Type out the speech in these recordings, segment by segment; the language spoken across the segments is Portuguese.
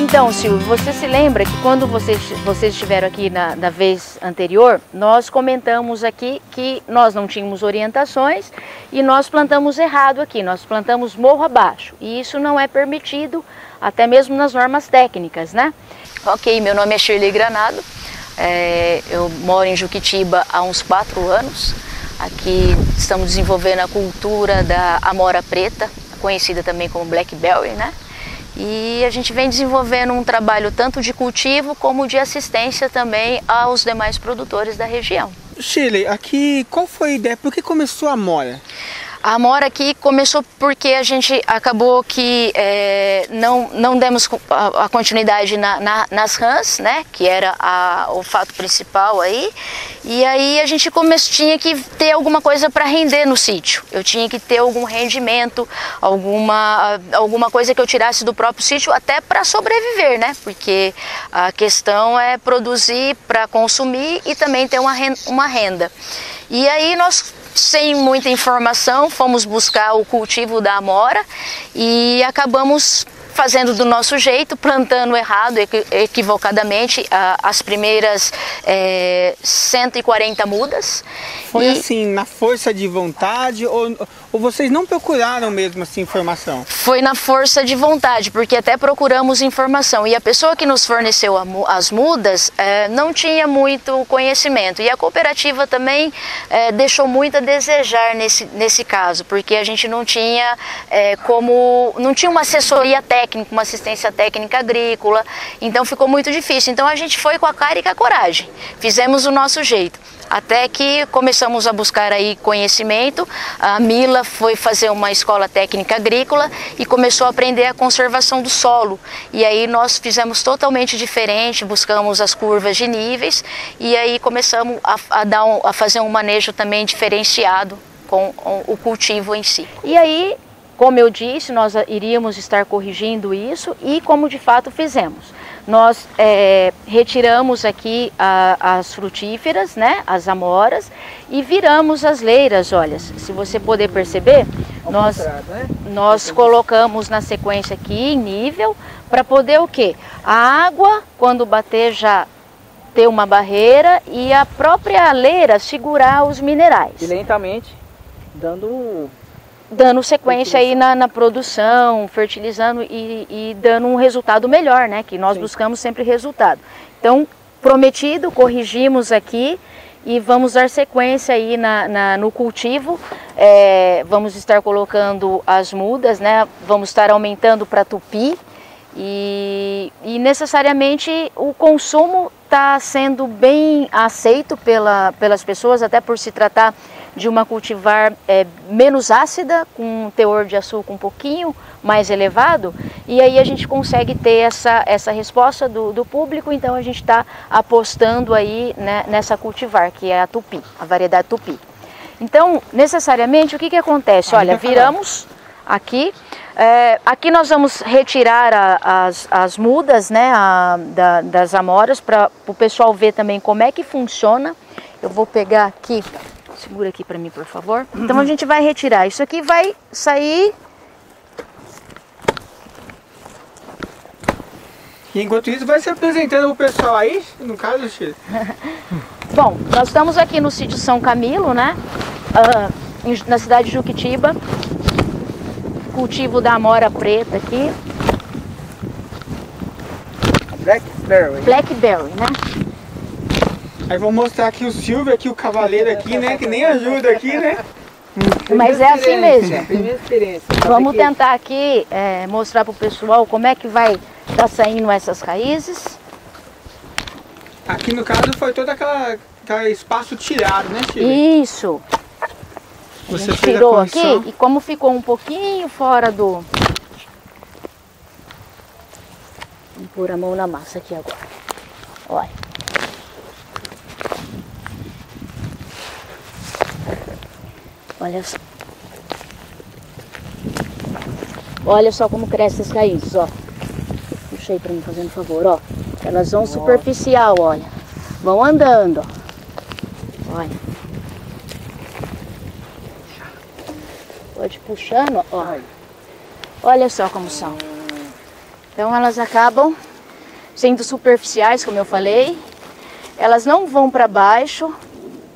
Então, Silvio, você se lembra que quando vocês estiveram aqui na vez anterior, nós comentamos aqui que nós não tínhamos orientações e nós plantamos errado aqui, nós plantamos morro abaixo. E isso não é permitido, até mesmo nas normas técnicas, né? Ok, meu nome é Shirley Granado, eu moro em Juquitiba há uns 4 anos. Aqui estamos desenvolvendo a cultura da amora preta, conhecida também como blackberry, né? E a gente vem desenvolvendo um trabalho tanto de cultivo como de assistência também aos demais produtores da região. Shirley, aqui qual foi a ideia? Por que começou a amora? A amora aqui começou porque a gente acabou que não demos a continuidade nas rãs, né, que era o fato principal aí, e aí a gente tinha que ter alguma coisa para render no sítio. Eu tinha que ter algum rendimento, alguma coisa que eu tirasse do próprio sítio até para sobreviver, né, porque a questão é produzir para consumir e também ter uma renda. E aí nós, sem muita informação, fomos buscar o cultivo da amora e acabamos fazendo do nosso jeito, plantando errado, equivocadamente, as primeiras 140 mudas. Foi assim, na força de vontade ou vocês não procuraram mesmo essa informação? Foi na força de vontade, porque até procuramos informação e a pessoa que nos forneceu as mudas não tinha muito conhecimento e a cooperativa também deixou muito a desejar nesse caso, porque a gente não tinha não tinha uma assessoria técnica, uma assistência técnica agrícola, então ficou muito difícil. Então a gente foi com a cara e com a coragem, fizemos o nosso jeito. Até que começamos a buscar aí conhecimento, a Mila foi fazer uma escola técnica agrícola e começou a aprender a conservação do solo. E aí nós fizemos totalmente diferente, buscamos as curvas de níveis e aí começamos a fazer um manejo também diferenciado com o cultivo em si. E aí, como eu disse, nós iríamos estar corrigindo isso e como de fato fizemos. Nós retiramos aqui as frutíferas, né, as amoras, e viramos as leiras. Olha, se você poder perceber, nós colocamos na sequência aqui em nível para poder o quê? A água, quando bater, já ter uma barreira e a própria leira segurar os minerais. E lentamente dando sequência aí na produção, fertilizando e dando um resultado melhor, né? Que nós buscamos sempre resultado. Então, prometido, corrigimos aqui e vamos dar sequência aí no cultivo. Vamos estar colocando as mudas, né? Vamos estar aumentando para tupi e necessariamente o consumo está sendo bem aceito pelas pessoas, até por se tratar de uma cultivar menos ácida, com um teor de açúcar um pouquinho mais elevado, e aí a gente consegue ter essa resposta do público. Então a gente está apostando aí, né, nessa cultivar, que é a tupi, a variedade tupi. Então, necessariamente, o que acontece? Olha, viramos aqui, aqui nós vamos retirar as mudas, né, das amoras, para o pessoal ver também como é que funciona. Eu vou pegar aqui. Segura aqui para mim, por favor. Então a gente vai retirar. Isso aqui vai sair. E enquanto isso, vai se apresentando o pessoal aí, no caso, Shirley? Bom, nós estamos aqui no sítio São Camilo, né? Na cidade de Juquitiba. Cultivo da amora preta aqui. Blackberry, né? Aí vou mostrar aqui o Silvio, aqui o cavaleiro aqui, né? Que nem ajuda aqui, né? Mas é assim mesmo. Primeira experiência. Vamos tentar aqui mostrar para o pessoal como é que vai estar saindo essas raízes. Aqui no caso foi todo aquele espaço tirado, né, Shirley? Isso. A Você gente fez tirou a aqui condição. e como ficou um pouquinho fora do... Vamos pôr a mão na massa aqui agora. Olha. Olha só. Olha só como crescem as raízes, ó. Puxa aí pra mim, fazendo favor, ó. Elas vão superficial, olha. Vão andando, ó. Olha. Pode ir puxando, ó. Olha só como são. Então elas acabam sendo superficiais, como eu falei. Elas não vão para baixo,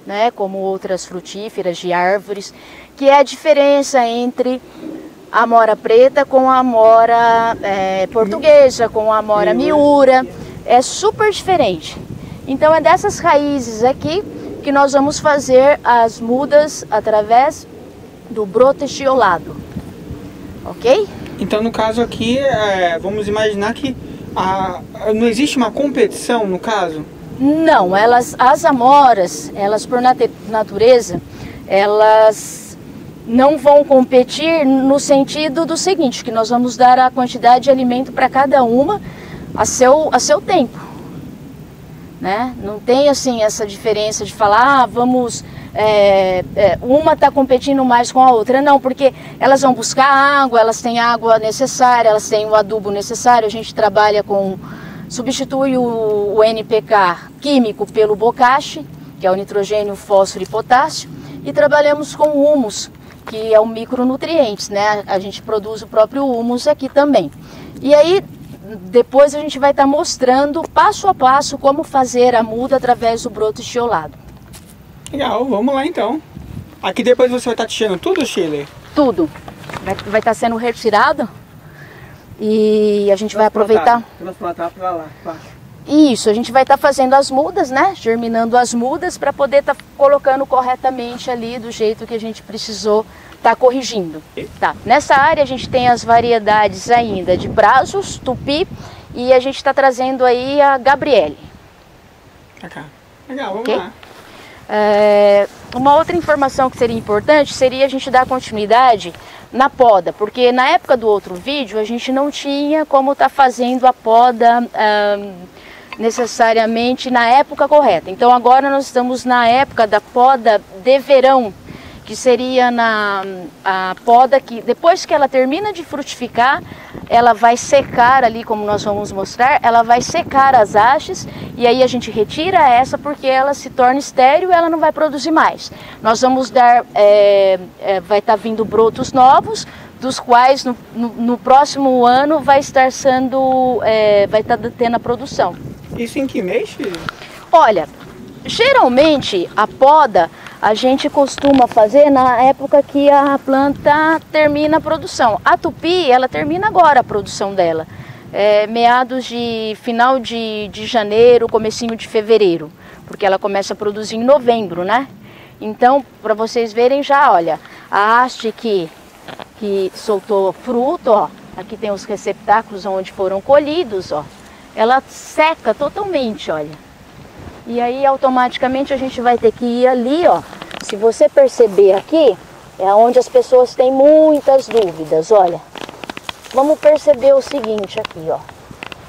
né, como outras frutíferas de árvores, que é a diferença entre a amora preta com a amora portuguesa, com a amora miura. É super diferente. Então é dessas raízes aqui que nós vamos fazer as mudas através do broto estiolado, ok? Então no caso aqui, vamos imaginar que não existe uma competição no caso? Não, as amoras, elas por natureza, elas não vão competir no sentido do seguinte, que nós vamos dar a quantidade de alimento para cada uma a seu tempo, né? Não tem assim essa diferença de falar, vamos, uma está competindo mais com a outra, não, porque elas vão buscar água, elas têm a água necessária, elas têm o adubo necessário, a gente trabalha substitui o NPK químico pelo bocache, que é o nitrogênio, fósforo e potássio, e trabalhamos com o humus, que é o micronutrientes, né? A gente produz o próprio humus aqui também. E aí, depois a gente vai estar mostrando passo a passo como fazer a muda através do broto estiolado. Legal, vamos lá então. Aqui depois você vai estar tirando tudo, Shirley? Tudo. Vai estar sendo retirado. E a gente vai aproveitar. Transplantar para lá. Isso, a gente vai estar fazendo as mudas, né? Germinando as mudas para poder estar colocando corretamente ali do jeito que a gente precisou estar corrigindo. Tá. Nessa área a gente tem as variedades ainda de Brazos, Tupi e a gente está trazendo aí a Gabriele. Legal, vamos okay? lá. Uma outra informação que seria importante seria a gente dar continuidade na poda, porque na época do outro vídeo a gente não tinha como estar fazendo a poda necessariamente na época correta. Então agora nós estamos na época da poda de verão, que seria a poda que depois que ela termina de frutificar, ela vai secar ali, como nós vamos mostrar, ela vai secar as hastes e aí a gente retira essa porque ela se torna estéril e ela não vai produzir mais. Nós vamos dar, vai estar vindo brotos novos, dos quais no próximo ano vai estar sendo, vai estar tendo a produção. Isso em que mês, filho? Olha, geralmente a poda a gente costuma fazer na época que a planta termina a produção. A Tupi, ela termina agora a produção dela. Meados de final de janeiro, comecinho de fevereiro. Porque ela começa a produzir em novembro, né? Então, para vocês verem já, olha, a haste que soltou fruto, ó. Aqui tem os receptáculos onde foram colhidos, ó. Ela seca totalmente, olha. E aí automaticamente a gente vai ter que ir ali, ó. Se você perceber aqui, é onde as pessoas têm muitas dúvidas, olha. Vamos perceber o seguinte aqui, ó.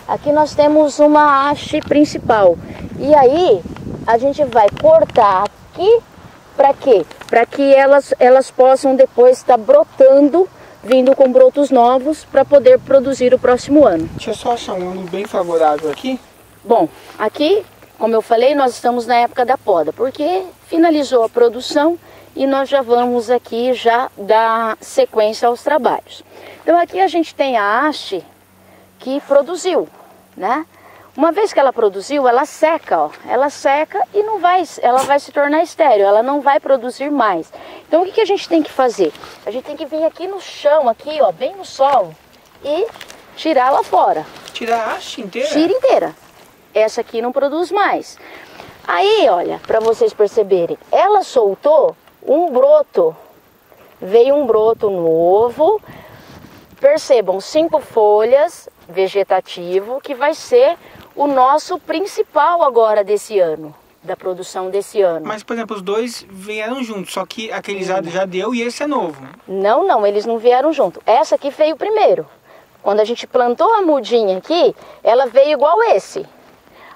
Aqui nós temos uma haste principal. E aí a gente vai cortar aqui para quê? Para que elas possam depois estar brotando, vindo com brotos novos para poder produzir o próximo ano. Deixa eu só achar um ângulo bem favorável aqui. Bom, aqui, como eu falei, nós estamos na época da poda, porque finalizou a produção e nós já vamos aqui já dar sequência aos trabalhos. Então aqui a gente tem a haste que produziu, né? Uma vez que ela produziu, ela seca, ó. Ela seca e ela vai se tornar estéril, ela não vai produzir mais. Então o que a gente tem que fazer? A gente tem que vir aqui no chão, aqui, ó, bem no solo e tirar ela fora. Tirar a haste inteira? Tira inteira. Essa aqui não produz mais. Aí, olha, para vocês perceberem, ela soltou um broto. Veio um broto novo. Percebam, 5 folhas, vegetativo, que vai ser o nosso principal agora desse ano, da produção desse ano. Mas, por exemplo, os dois vieram juntos, só que aquele já deu e esse é novo. Não, eles não vieram junto. Essa aqui veio primeiro. Quando a gente plantou a mudinha aqui, ela veio igual esse.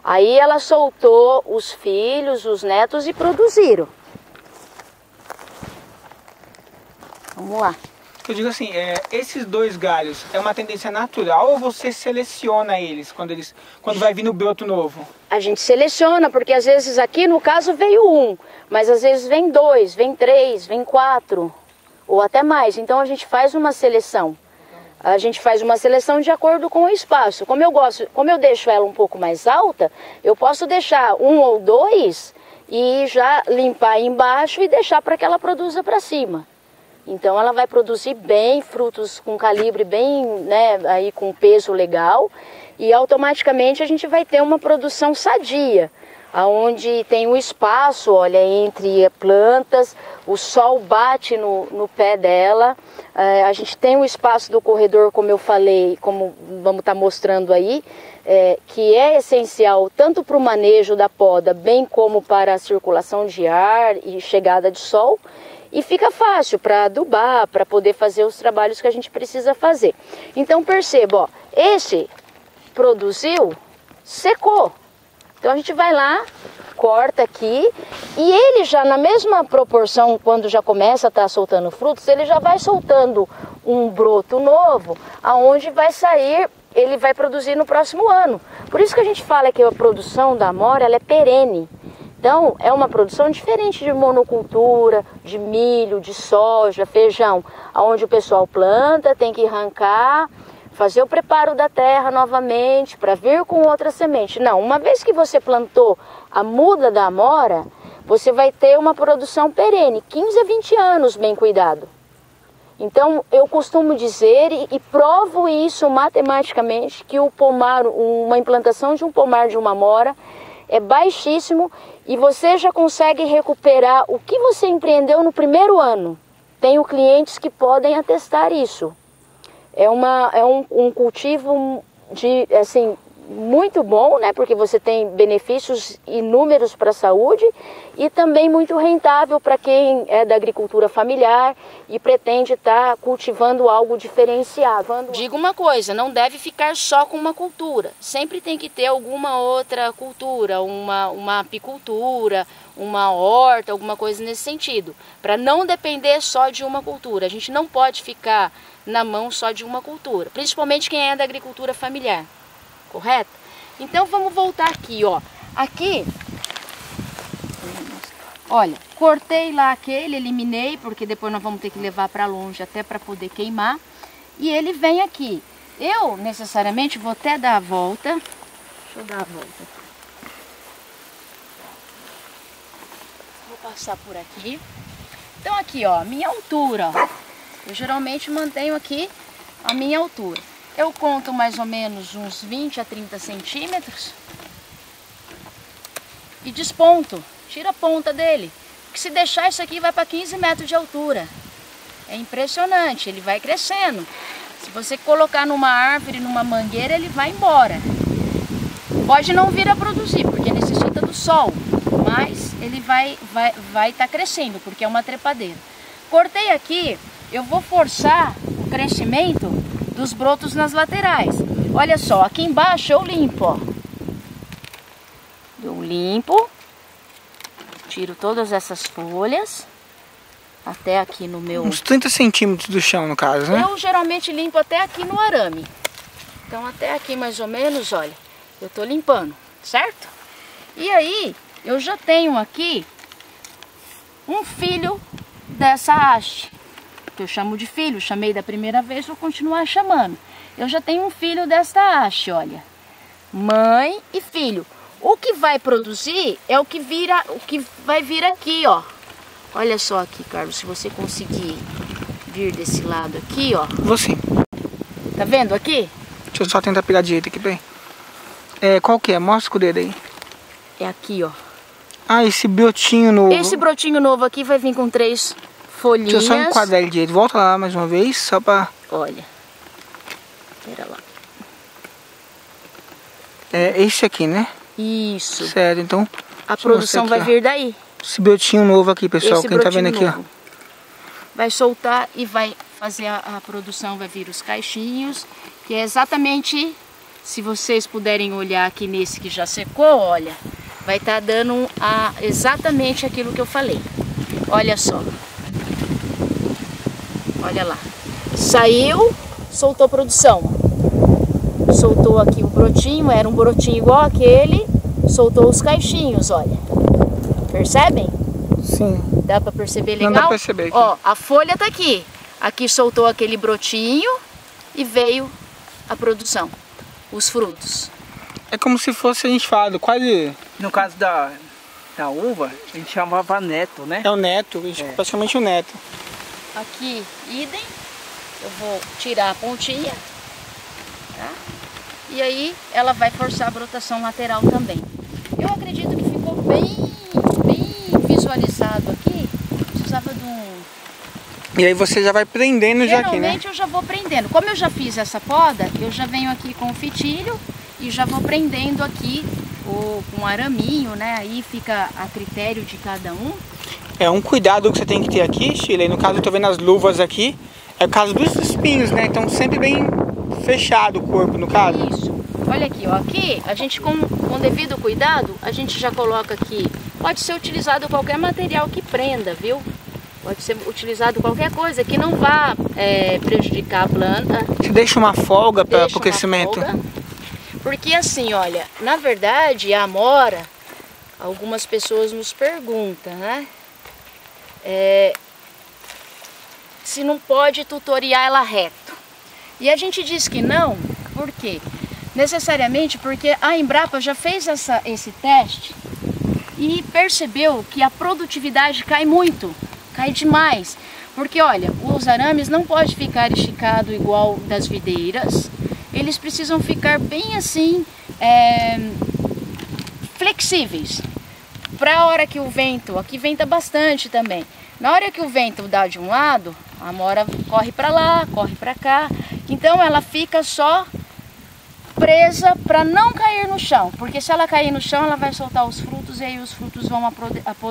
Aí ela soltou os filhos, os netos e produziram. Vamos lá. Eu digo assim, esses dois galhos, é uma tendência natural ou você seleciona eles quando vai vir no broto novo? A gente seleciona, porque às vezes aqui no caso veio 1, mas às vezes vem 2, vem 3, vem 4, ou até mais. Então a gente faz uma seleção, a gente faz uma seleção de acordo com o espaço. Como eu deixo ela um pouco mais alta, eu posso deixar 1 ou 2 e já limpar embaixo e deixar para que ela produza para cima. Então ela vai produzir bem, frutos com calibre bem, né, aí com peso legal, e automaticamente a gente vai ter uma produção sadia, aonde tem um espaço, olha, entre plantas, o sol bate no pé dela, a gente tem um espaço do corredor, como eu falei, como vamos estar mostrando aí, que é essencial tanto para o manejo da poda, bem como para a circulação de ar e chegada de sol, e fica fácil para adubar, para poder fazer os trabalhos que a gente precisa fazer. Então perceba, ó, esse produziu, secou. Então a gente vai lá, corta aqui e ele já na mesma proporção, quando já começa a estar soltando frutos, ele já vai soltando um broto novo, aonde vai sair, ele vai produzir no próximo ano. Por isso que a gente fala que a produção da amora ela é perene. Então é uma produção diferente de monocultura, de milho, de soja, feijão, aonde o pessoal planta, tem que arrancar, fazer o preparo da terra novamente para vir com outra semente. Não, uma vez que você plantou a muda da amora, você vai ter uma produção perene, 15 a 20 anos bem cuidado. Então eu costumo dizer e provo isso matematicamente que o pomar, uma implantação de um pomar de uma amora é baixíssimo e você já consegue recuperar o que você empreendeu no primeiro ano. Tenho clientes que podem atestar isso. É um cultivo assim, muito bom, né? Porque você tem benefícios inúmeros para a saúde e também muito rentável para quem é da agricultura familiar e pretende estar cultivando algo diferenciado. Digo uma coisa, não deve ficar só com uma cultura. Sempre tem que ter alguma outra cultura, uma apicultura, uma horta, alguma coisa nesse sentido, para não depender só de uma cultura. A gente não pode ficar na mão só de uma cultura, principalmente quem é da agricultura familiar, correto? Então vamos voltar aqui, ó. Aqui, olha, cortei lá aquele, eliminei, porque depois nós vamos ter que levar para longe até para poder queimar. E ele vem aqui. Eu, necessariamente, vou até dar a volta. Deixa eu dar a volta. Vou passar por aqui. Então aqui, ó, minha altura, ó. Eu geralmente mantenho aqui a minha altura. Eu conto mais ou menos uns 20 a 30 centímetros e desponto, tira a ponta dele. Porque se deixar isso aqui vai para 15 metros de altura. É impressionante, ele vai crescendo. Se você colocar numa árvore, numa mangueira, ele vai embora. Pode não vir a produzir, porque necessita do sol, mas ele vai estar crescendo, porque é uma trepadeira. Cortei aqui. Eu vou forçar o crescimento dos brotos nas laterais. Olha só, aqui embaixo eu limpo, ó. Eu limpo, tiro todas essas folhas, até aqui no meu... Uns 30 centímetros do chão, no caso, né? Eu geralmente limpo até aqui no arame. Então até aqui mais ou menos, olha, eu tô limpando, certo? E aí, eu já tenho aqui um filho dessa haste. Que eu chamo de filho, chamei da primeira vez, vou continuar chamando. Eu já tenho um filho desta haste, olha. Mãe e filho. O que vai produzir é o que vai vir aqui, ó. Olha só aqui, Carlos, se você conseguir vir desse lado aqui, ó. Vou sim. Tá vendo aqui? Deixa eu só tentar pegar direito aqui, bem. Qual que é? Mostra com o dedo aí. É aqui, ó. Ah, esse brotinho novo. Esse brotinho novo aqui vai vir com 3 folhinhas. Deixa eu só enquadrar ele direito. Volta lá mais uma vez, só pra... Olha. Pera lá. É esse aqui, né? Isso. Certo, então... A produção vai vir daí. Esse brotinho novo aqui, pessoal. Quem tá vendo aqui, ó. Vai soltar e vai fazer a produção, vai vir os caixinhos. Que é exatamente, se vocês puderem olhar aqui nesse que já secou, olha. Vai estar dando exatamente aquilo que eu falei. Olha só. Olha lá. Saiu, soltou produção. Soltou aqui o brotinho, era um brotinho igual aquele. Soltou os caixinhos, olha. Percebem? Sim. Dá pra perceber legal? Não dá pra perceber aqui. Ó, a folha tá aqui. Aqui soltou aquele brotinho e veio a produção, os frutos. É como se fosse, a gente fala, quase... No caso da uva, a gente chamava neto, né? É o neto, praticamente o neto. Aqui, idem, eu vou tirar a pontinha, tá? E aí ela vai forçar a brotação lateral também. Eu acredito que ficou bem visualizado aqui, precisava de um... E aí você já vai prendendo já aqui, né? Geralmente eu já vou prendendo. Como eu já fiz essa poda, eu já venho aqui com o fitilho e já vou prendendo aqui com araminho, né? Aí fica a critério de cada um. É um cuidado que você tem que ter aqui, Sheila, e no caso eu tô vendo as luvas aqui, é o caso dos espinhos, né? Então sempre bem fechado o corpo, no caso. Isso. Olha aqui, ó. Aqui a gente com devido cuidado, a gente já coloca aqui. Pode ser utilizado qualquer material que prenda, viu? Pode ser utilizado qualquer coisa que não vá prejudicar a planta. Você deixa uma folga para o crescimento? Folga, porque assim, olha, na verdade a amora, algumas pessoas nos perguntam, né? Se não pode tutoriar ela reto. E a gente diz que não, por quê? Necessariamente porque a Embrapa já fez esse teste e percebeu que a produtividade cai muito, cai demais. Porque olha, os arames não podem ficar esticado igual das videiras, eles precisam ficar bem assim, flexíveis. Para a hora que o vento, aqui venta bastante também, na hora que o vento dá de um lado, a amora corre para lá, corre para cá, então ela fica só presa para não cair no chão, porque se ela cair no chão ela vai soltar os frutos e aí os frutos vão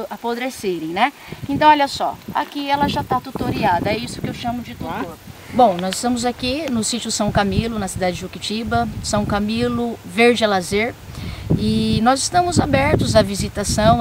apodrecerem, né? Então olha só, aqui ela já está tutoriada, é isso que eu chamo de tutor. Bom, nós estamos aqui no sítio São Camilo, na cidade de Juquitiba, São Camilo Verde a Lazer, e nós estamos abertos à visitação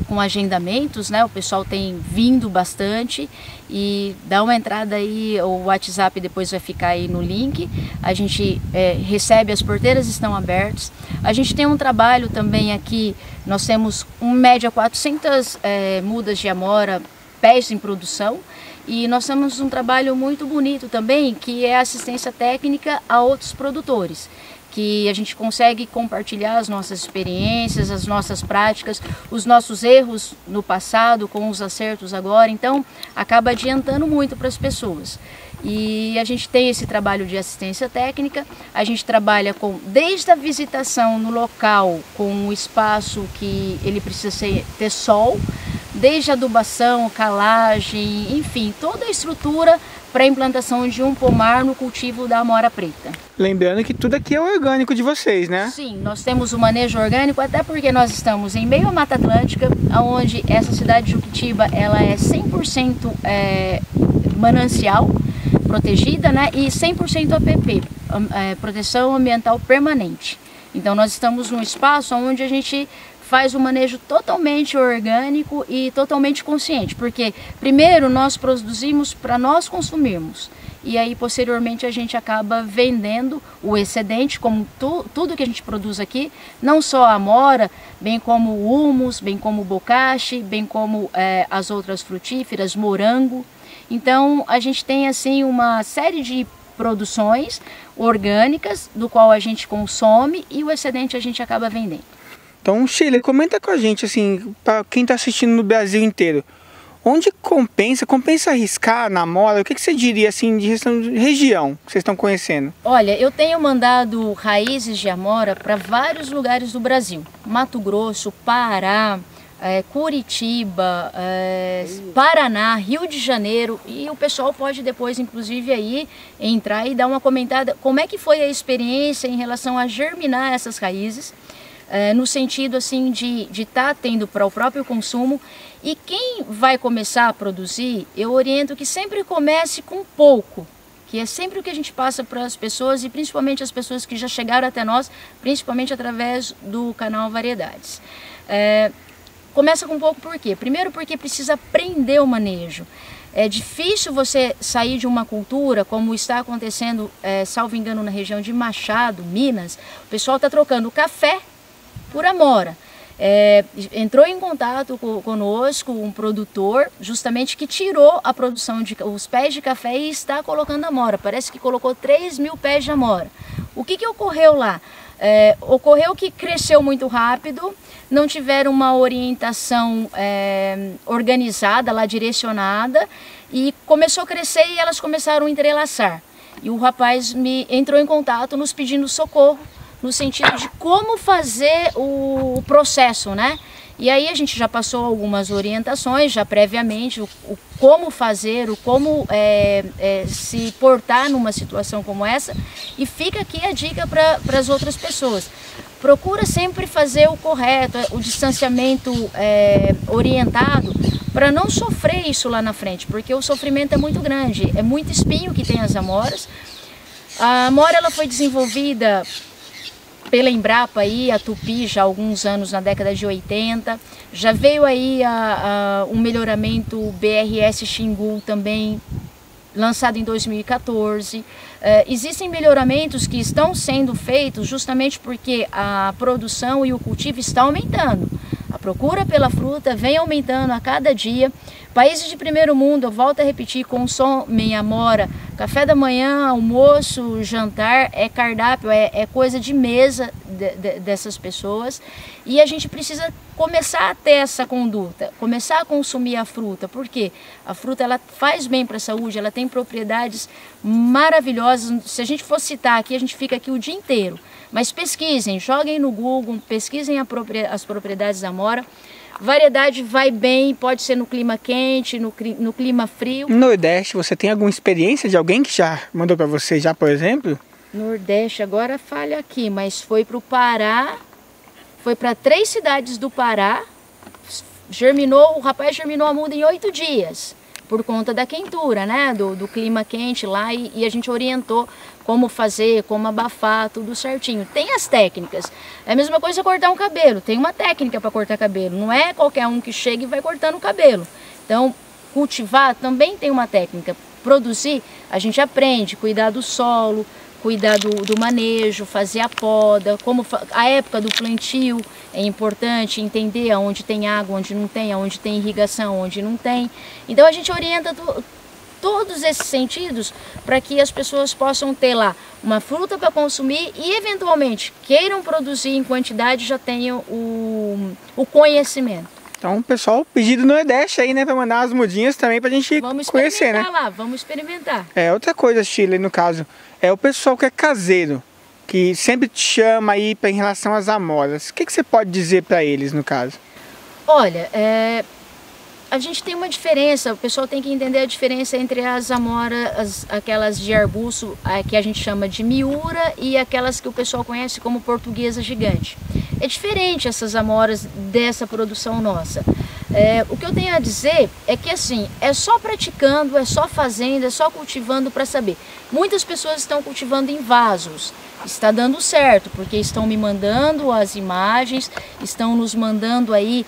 com agendamentos, né? O pessoal tem vindo bastante e dá uma entrada aí, o WhatsApp depois vai ficar aí no link. A gente recebe, as porteiras estão abertas. A gente tem um trabalho também aqui, nós temos em média 400 mudas de amora, pés em produção. E nós temos um trabalho muito bonito também, que é assistência técnica a outros produtores, que a gente consegue compartilhar as nossas experiências, as nossas práticas, os nossos erros no passado com os acertos agora, então acaba adiantando muito para as pessoas. E a gente tem esse trabalho de assistência técnica, a gente trabalha desde a visitação no local, com o espaço que ele precisa ter sol, desde adubação, calagem, enfim, toda a estrutura para a implantação de um pomar no cultivo da amora preta. Lembrando que tudo aqui é orgânico de vocês, né? Sim, nós temos o manejo orgânico, até porque nós estamos em meio à Mata Atlântica, onde essa cidade de Juquitiba ela é 100% manancial, protegida, né? E 100% APP, proteção ambiental permanente. Então nós estamos num espaço onde a gente faz um manejo totalmente orgânico e totalmente consciente, porque primeiro nós produzimos para nós consumirmos e aí posteriormente a gente acaba vendendo o excedente, como tudo que a gente produz aqui, não só a amora, bem como o humus, bem como o bocashi, bem como as outras frutíferas, morango. Então a gente tem assim uma série de produções orgânicas do qual a gente consome e o excedente a gente acaba vendendo. Então, Sheila, comenta com a gente, assim, para quem está assistindo no Brasil inteiro, onde compensa arriscar na amora? O que você diria, assim, de região que vocês estão conhecendo? Olha, eu tenho mandado raízes de amora para vários lugares do Brasil. Mato Grosso, Pará, Curitiba, Paraná, Rio de Janeiro, e o pessoal pode depois, inclusive, aí entrar e dar uma comentada como é que foi a experiência em relação a germinar essas raízes, no sentido assim de estar tendo para o próprio consumo. E quem vai começar a produzir, eu oriento que sempre comece com pouco, que é sempre o que a gente passa para as pessoas e principalmente as pessoas que já chegaram até nós, principalmente através do canal Variedades. Começa com pouco por quê? Primeiro porque precisa aprender o manejo. É difícil você sair de uma cultura, como está acontecendo, salvo engano, na região de Machado, Minas. O pessoal está trocando café por amora. entrou em contato conosco um produtor, justamente que tirou a produção de os pés de café e está colocando amora. Parece que colocou 3.000 pés de amora. O que ocorreu lá? Ocorreu que cresceu muito rápido, não tiveram uma orientação organizada, lá direcionada, e começou a crescer e elas começaram a entrelaçar. E o rapaz entrou em contato nos pedindo socorro, no sentido de como fazer o processo, né? E aí a gente já passou algumas orientações, já previamente, o como fazer, o como se portar numa situação como essa. E fica aqui a dica para as outras pessoas. Procura sempre fazer o correto, o distanciamento orientado, para não sofrer isso lá na frente, porque o sofrimento é muito grande, é muito espinho que tem as amoras. A amora ela foi desenvolvida pela Embrapa aí, a Tupi, já há alguns anos, na década de 80. Já veio aí um melhoramento BRS Xingu também, lançado em 2014. Existem melhoramentos que estão sendo feitos justamente porque a produção e o cultivo está aumentando. A procura pela fruta vem aumentando a cada dia. Países de primeiro mundo, eu volto a repetir, consomem amora. Café da manhã, almoço, jantar, é cardápio, é coisa de mesa dessas pessoas. E a gente precisa começar a ter essa conduta, começar a consumir a fruta. Por quê? A fruta ela faz bem para a saúde, ela tem propriedades maravilhosas. Se a gente for citar aqui, a gente fica aqui o dia inteiro. Mas pesquisem, joguem no Google, pesquisem as propriedades da amora. Variedade vai bem, pode ser no clima quente, no clima frio. No Nordeste, você tem alguma experiência de alguém que já mandou para você já, por exemplo? Nordeste, agora falha aqui, mas foi para o Pará, foi para 3 cidades do Pará, o rapaz germinou a muda em 8 dias, por conta da quentura, né, do clima quente lá, e a gente orientou como fazer, como abafar, tudo certinho. Tem as técnicas. É a mesma coisa cortar um cabelo. Tem uma técnica para cortar cabelo. Não é qualquer um que chega e vai cortando o cabelo. Então, cultivar também tem uma técnica. Produzir, a gente aprende, cuidar do solo, cuidar do manejo, fazer a poda, a época do plantio é importante, entender aonde tem água, onde não tem, aonde tem irrigação, onde não tem. Então, a gente orienta todos esses sentidos para que as pessoas possam ter lá uma fruta para consumir e eventualmente queiram produzir em quantidade, já tenham o conhecimento. Então, pessoal, pedido no Nordeste aí, né, para mandar as mudinhas também pra gente conhecer, né? Vamos experimentar. Outra coisa, Shirley, no caso, é o pessoal que é caseiro, que sempre te chama aí em relação às amoras. O que você pode dizer para eles, no caso? Olha, a gente tem uma diferença, o pessoal tem que entender a diferença entre as amoras, aquelas de arbusto, que a gente chama de miura, e aquelas que o pessoal conhece como portuguesa gigante. É diferente essas amoras dessa produção nossa. O que eu tenho a dizer é que assim, é só praticando, é só fazendo, é só cultivando para saber. Muitas pessoas estão cultivando em vasos. Está dando certo, porque estão me mandando as imagens, estão nos mandando aí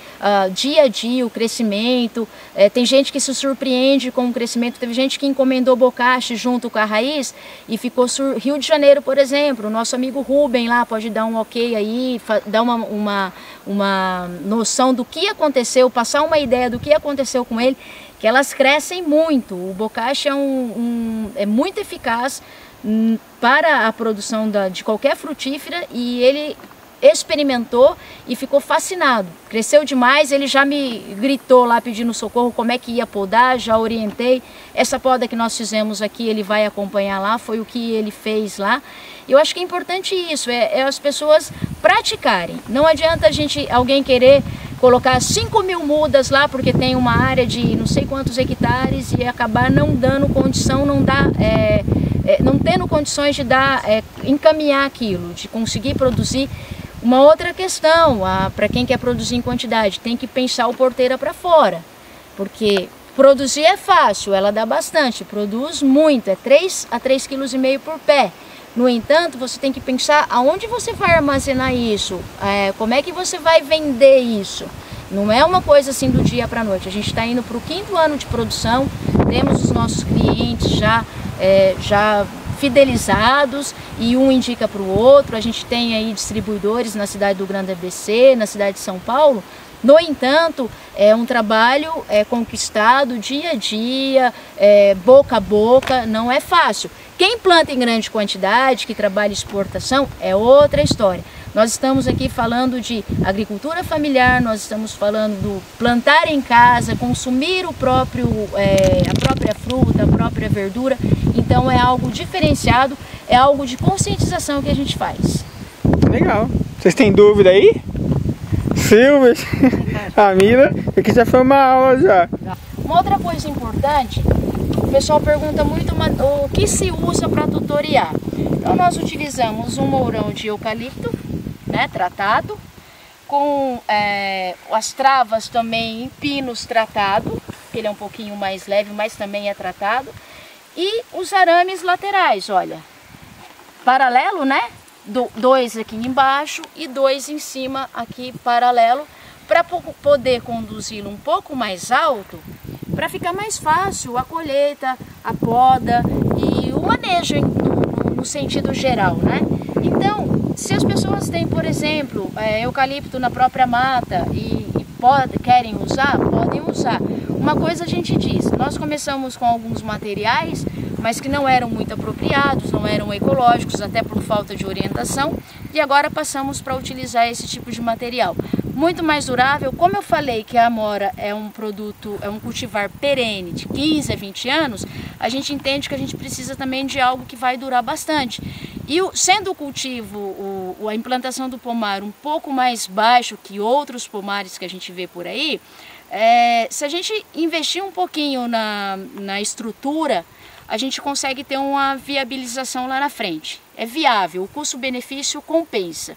dia a dia o crescimento. Tem gente que se surpreende com o crescimento, teve gente que encomendou bocache junto com a raiz e ficou Rio de Janeiro, por exemplo, o nosso amigo Rubem lá pode dar um ok aí, dar uma noção do que aconteceu, passar uma ideia do que aconteceu com ele, que elas crescem muito. O bocache é muito eficaz para a produção de qualquer frutífera, e ele experimentou e ficou fascinado. Cresceu demais, ele já me gritou lá pedindo socorro como é que ia podar, já orientei. Essa poda que nós fizemos aqui, ele vai acompanhar lá, foi o que ele fez lá. Eu acho que é importante isso, as pessoas praticarem. Não adianta alguém querer colocar 5.000 mudas lá porque tem uma área de não sei quantos hectares e acabar não dando condição, não tendo condições de encaminhar aquilo, de conseguir produzir. Uma outra questão, para quem quer produzir em quantidade, tem que pensar o porteira para fora, porque produzir é fácil, ela dá bastante, produz muito, é 3 a 3,5 kg por pé. No entanto, você tem que pensar aonde você vai armazenar isso, como é que você vai vender isso. Não é uma coisa assim do dia para a noite. A gente está indo para o 5º ano de produção, temos os nossos clientes já fidelizados e um indica para o outro. A gente tem aí distribuidores na cidade do Grande ABC, na cidade de São Paulo. No entanto, é um trabalho conquistado dia a dia, boca a boca, não é fácil. Quem planta em grande quantidade, que trabalha exportação, é outra história. Nós estamos aqui falando de agricultura familiar, nós estamos falando do plantar em casa, consumir a própria fruta, a própria verdura. Então é algo diferenciado, é algo de conscientização que a gente faz. Legal. Vocês têm dúvida aí? Silvia, a Mila, aqui já foi uma aula já. Uma outra coisa importante, o pessoal pergunta muito o que se usa para tutoriar. Então nós utilizamos um mourão de eucalipto, né, tratado, com as travas também em pinos tratado, que ele é um pouquinho mais leve, mas também é tratado, e os arames laterais, olha, paralelo, né? Dois aqui embaixo e dois em cima aqui paralelo, para poder conduzi-lo um pouco mais alto, para ficar mais fácil a colheita, a poda e o manejo no sentido geral, né? Então, se as pessoas têm, por exemplo, eucalipto na própria mata e querem usar, podem usar. Uma coisa a gente diz, nós começamos com alguns materiais, mas que não eram muito apropriados, não eram ecológicos, até por falta de orientação, e agora passamos para utilizar esse tipo de material. Muito mais durável, como eu falei que a amora é um produto, é um cultivar perene de 15 a 20 anos, a gente entende que a gente precisa também de algo que vai durar bastante. E sendo o cultivo, a implantação do pomar um pouco mais baixo que outros pomares que a gente vê por aí, se a gente investir um pouquinho na estrutura, a gente consegue ter uma viabilização lá na frente. É viável, o custo-benefício compensa.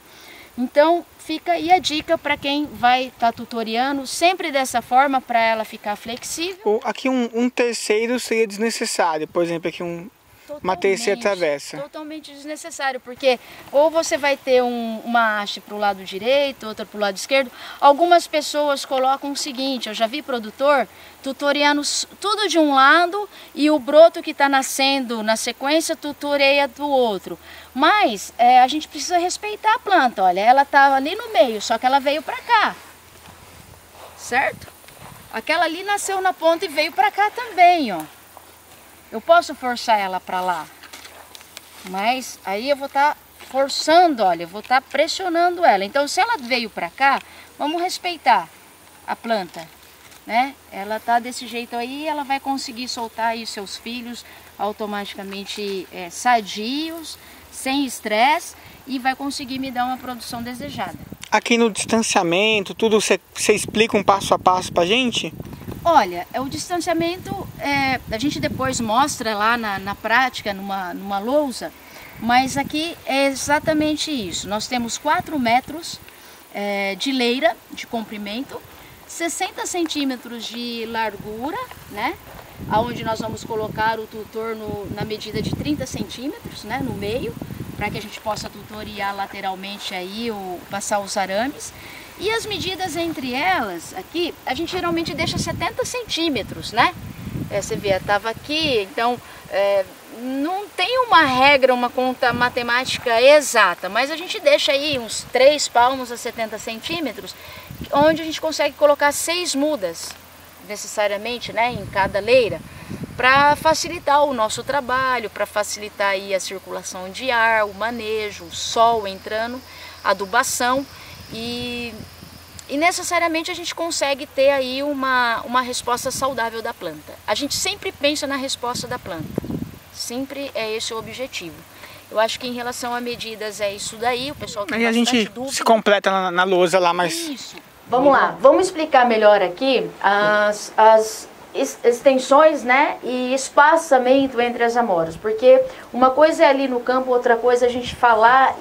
Então fica aí a dica para quem vai estar tutoriando, sempre dessa forma, para ela ficar flexível. Aqui um terceiro seria desnecessário, por exemplo, aqui uma terceira travessa. Totalmente desnecessário, porque ou você vai ter uma haste para o lado direito, outra para o lado esquerdo. Algumas pessoas colocam o seguinte, eu já vi produtor tutoriando tudo de um lado e o broto que está nascendo na sequência tutoreia do outro. Mas a gente precisa respeitar a planta, olha, ela está ali no meio, só que ela veio para cá, certo? Aquela ali nasceu na ponta e veio para cá também, ó. Eu posso forçar ela para lá, mas aí eu vou estar forçando, olha, eu vou estar pressionando ela. Então, se ela veio para cá, vamos respeitar a planta, né? Ela tá desse jeito aí, ela vai conseguir soltar aí seus filhos automaticamente sadios, sem estresse, e vai conseguir me dar uma produção desejada. Aqui no distanciamento, tudo você explica um passo a passo pra gente? Olha, o distanciamento, a gente depois mostra lá na prática, numa lousa, mas aqui é exatamente isso. Nós temos 4 metros de leira, de comprimento, 60 centímetros de largura, né? Onde nós vamos colocar o tutor na medida de 30 centímetros, né? No meio, para que a gente possa tutoriar lateralmente aí, passar os arames. E as medidas entre elas, aqui, a gente geralmente deixa 70 centímetros, né? Você vê, estava aqui, então não tem uma regra, uma conta matemática exata, mas a gente deixa aí uns 3 palmos a 70 centímetros, onde a gente consegue colocar 6 mudas, necessariamente, né, em cada leira, para facilitar o nosso trabalho, para facilitar aí a circulação de ar, o manejo, o sol entrando, a adubação. E necessariamente a gente consegue ter aí uma resposta saudável da planta. A gente sempre pensa na resposta da planta, sempre é esse o objetivo. Eu acho que em relação a medidas é isso daí, o pessoal tem bastante dúvida. Aí a gente se completa na lousa lá, mas... Isso. Vamos lá, vamos explicar melhor aqui as extensões, né, e espaçamento entre as amoras, porque uma coisa é ali no campo, outra coisa é a gente falar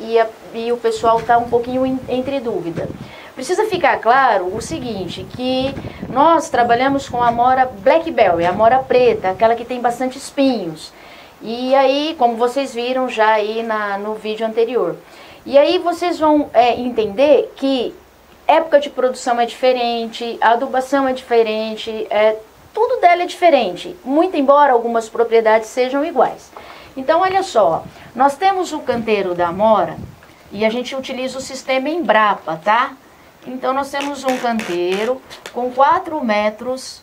e o pessoal está um pouquinho entre dúvida. Precisa ficar claro o seguinte, que nós trabalhamos com a amora blackberry, a amora preta, aquela que tem bastante espinhos. E aí, como vocês viram já aí no vídeo anterior. E aí vocês vão entender que época de produção é diferente, a adubação é diferente, tudo dela é diferente, muito embora algumas propriedades sejam iguais. Então, olha só, nós temos o canteiro da amora e a gente utiliza o sistema Embrapa, tá? Então, nós temos um canteiro com 4 metros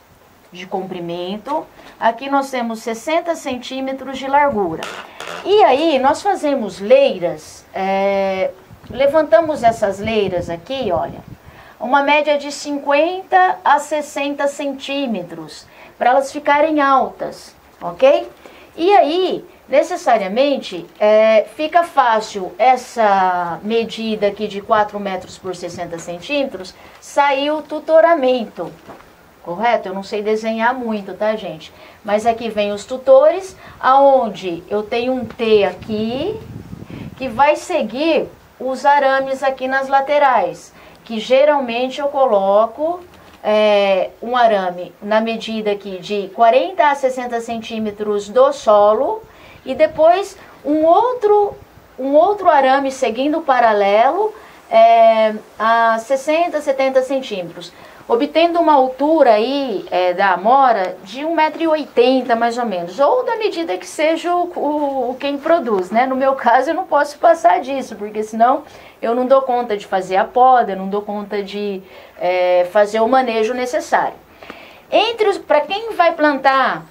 de comprimento. Aqui nós temos 60 centímetros de largura. E aí, nós fazemos leiras, levantamos essas leiras aqui, olha, uma média de 50 a 60 centímetros, para elas ficarem altas, ok? E aí, necessariamente, fica fácil essa medida aqui de 4 metros por 60 centímetros, sair o tutoramento, correto? Eu não sei desenhar muito, tá, gente? Mas aqui vem os tutores, aonde eu tenho um T aqui, que vai seguir os arames aqui nas laterais, que geralmente eu coloco um arame na medida aqui de 40 a 60 centímetros do solo e depois um outro arame seguindo paralelo a 60, 70 centímetros, obtendo uma altura aí da amora de 1,80 m mais ou menos, ou da medida que seja quem produz, né? No meu caso eu não posso passar disso, porque senão eu não dou conta de fazer a poda, eu não dou conta de fazer o manejo necessário. Para quem vai plantar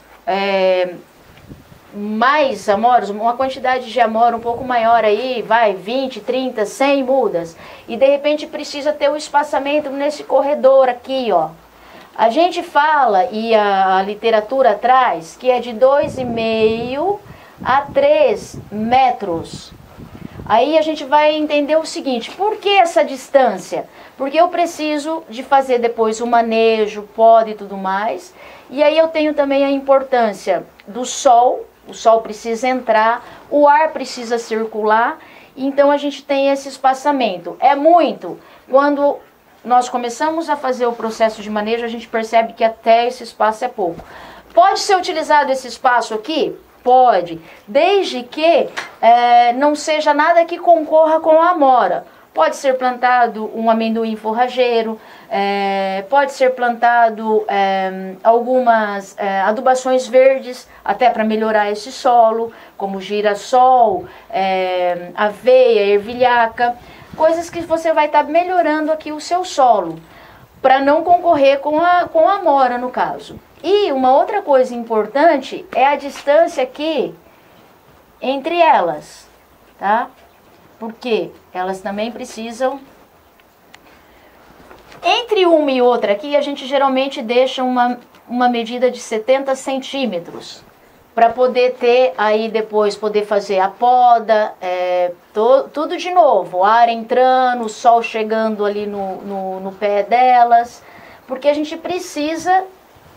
mais amoras, uma quantidade de amora um pouco maior aí, vai 20, 30, 100 mudas, e de repente precisa ter o espaçamento nesse corredor aqui, ó. A gente fala, e a literatura traz, que é de 2,5 a 3 metros. Aí a gente vai entender o seguinte, por que essa distância? Porque eu preciso de fazer depois o manejo, poda e tudo mais. E aí eu tenho também a importância do sol, o sol precisa entrar, o ar precisa circular, então a gente tem esse espaçamento. É muito. Quando nós começamos a fazer o processo de manejo, a gente percebe que até esse espaço é pouco. Pode ser utilizado esse espaço aqui? Pode, desde que não seja nada que concorra com a amora. Pode ser plantado um amendoim forrageiro, pode ser plantado algumas adubações verdes, até para melhorar esse solo, como girassol, aveia, ervilhaca, coisas que você vai estar melhorando aqui o seu solo, para não concorrer com a amora no caso. E uma outra coisa importante é a distância aqui entre elas, tá? Porque elas também precisam... Entre uma e outra aqui, a gente geralmente deixa uma medida de 70 centímetros, para poder ter aí depois, poder fazer a poda, tudo de novo, ar entrando, o sol chegando ali no pé delas, porque a gente precisa